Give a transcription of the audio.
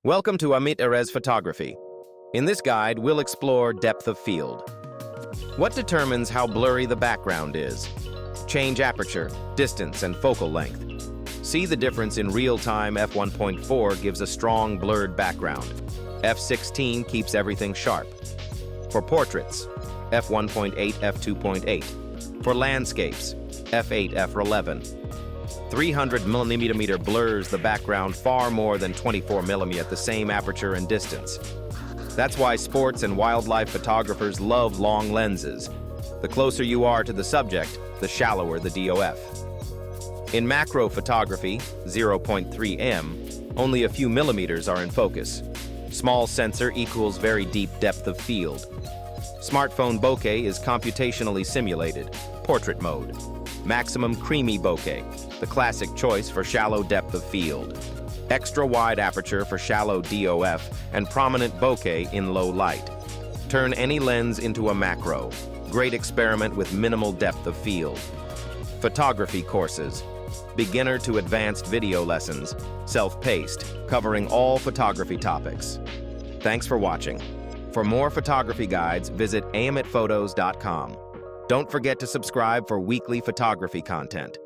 Welcome to Amit Erez Photography. In this guide, we'll explore depth of field. What determines how blurry the background is? Change aperture, distance, and focal length. See the difference in real-time f1.4 gives a strong blurred background. f16 keeps everything sharp. For portraits, f1.8, f2.8. For landscapes, f8, f11. 300mm blurs the background far more than 24mm at the same aperture and distance. That's why sports and wildlife photographers love long lenses. The closer you are to the subject, the shallower the DOF. In macro photography, 0.3 only a few millimeters are in focus. Small sensor equals very deep depth of field. Smartphone bokeh is computationally simulated, portrait mode. Maximum creamy bokeh, the classic choice for shallow depth of field. Extra wide aperture for shallow DOF and prominent bokeh in low light. Turn any lens into a macro. Great experiment with minimal depth of field. Photography courses. Beginner to advanced video lessons. Self-paced, covering all photography topics. Thanks for watching. For more photography guides, visit amitphotos.com. Don't forget to subscribe for weekly photography content.